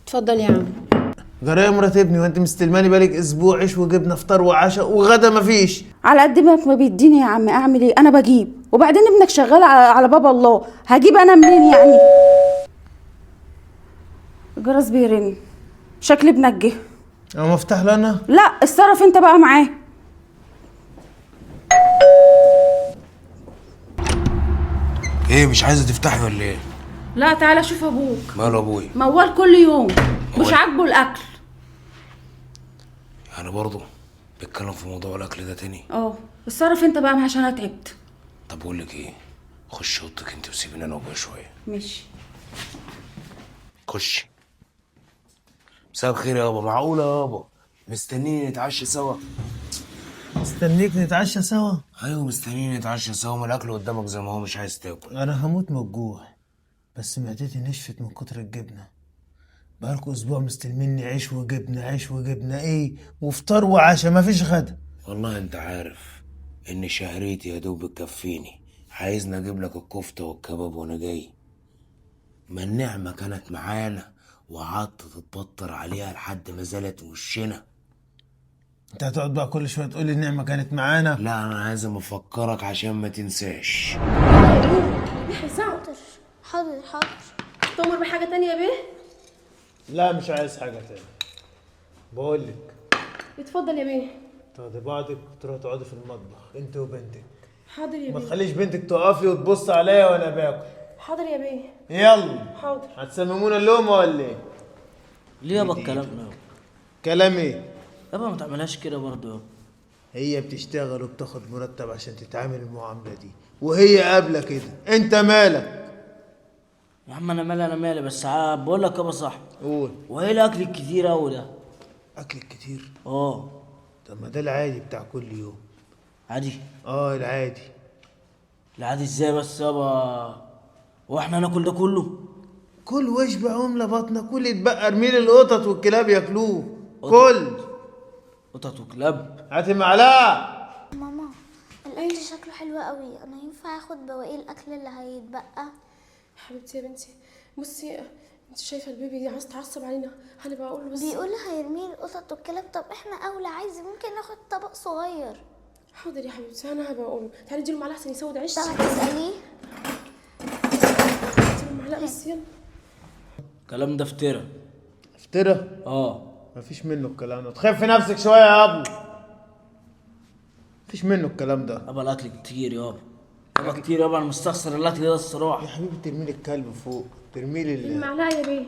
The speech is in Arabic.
اتفضل يا عم. جرايه يا مرات ابني، وانت مستلماني بالك اسبوع عيش وجبنه فطار وعشاء وغدا مفيش. على قد ما بيديني يا عم، اعمل ايه؟ انا بجيب، وبعدين ابنك شغال على باب الله، هجيب انا منين يعني؟ الجرس بيرن، شكل ابنك جه. انا مفتاح لنا؟ لا اتصرف انت بقى معاه. ايه مش عايزه تفتحي ولا ايه؟ لا تعالى شوف ابوك، ماله ابويا؟ موال كل يوم، مش عاجبه الاكل. يعني برضه بيتكلم في موضوع الاكل ده تاني؟ اتصرف انت بقى معاه عشان انا تعبت. طب بقول لك ايه، خش اوضتك انت وسيبيني انا وابويا شويه. ماشي. خشي. مساء الخير يابا. معقوله يابا مستنيني نتعشى سوا؟ استنيك نتعشى سوا؟ ايوه مستنيني نتعشى سوا، ما الاكل قدامك زي ما هو مش عايز تاكل. انا هموت من الجوع، بس معدتي نشفت من كتر الجبنه. بقالكوا اسبوع مستلميني عيش وجبنه عيش وجبنه، ايه وفطار وعشاء مفيش غدا. والله انت عارف ان شهريتي يا دوب تكفيني، عايزني اجيب لك الكفته والكباب وانا جاي. ما النعمه كانت معانا وقعدت تتبطر عليها لحد ما زالت وشنا. انت هتقعد بقى كل شويه تقول لي النعمه كانت معانا؟ لا انا لازم افكرك عشان ما تنساش. حاضر. تؤمر بحاجة تانية يا بيه؟ لا مش عايز حاجه تاني. بقول لك اتفضل يا بيه. تاخدي بعضك وتروحي تقعدي في المطبخ انت وبنتك. حاضر يا ما بيه. تخليش بنتك تقف لي وتبص عليا وانا باكل. حاضر يا بيه. يلا. حاضر. هتسممونا اللقمه ولا ايه؟ ليه يابا الكلام ده يابا؟ كلام ايه؟ يابا ما تعملهاش كده برضه يابا. هي بتشتغل وبتاخد مرتب عشان تتعامل المعامله دي، وهي قابله كده، انت مالك؟ يا عم انا مالي بس بقول لك يابا صح. قول. وايه الاكل الكتير اوي ده؟ اكل كتير؟ طب ما ده العادي بتاع كل يوم. عادي؟ العادي. العادي ازاي بس يابا؟ واحنا ناكل ده كله؟ كل واشبع واملى بطنك، كل يتبقى ارمي لي القطط والكلاب ياكلوه. كل قطط وكلاب؟ هاتي معلقه. ماما الاكل شكله حلو قوي، انا ينفع اخد بواقي الاكل اللي هيتبقى؟ حبيبتي يا بنتي بصي، انت شايفه البيبي عايز تعصب علينا، هنبقى اقول له بس. بيقول هيرمي القطط والكلاب، طب احنا اولى، عايز ممكن ناخد طبق صغير. حاضر يا حبيبتي، انا هبقى اقول له تعالي اديله معلقه عشان يسود عيش. طب هتساليه؟ اديله معلقه بس يلا. الكلام ده افترا. افترى؟ مفيش منه الكلام ده، تخاف في نفسك شويه يا ابو. مفيش منه الكلام ده يابا الاكل كتير يابا، يابا كتير يابا، انا مستخسر الاكل ده الصراحه. يا حبيبي ترمي لي الكلب فوق، ترمي لي المعلقه يا بيه.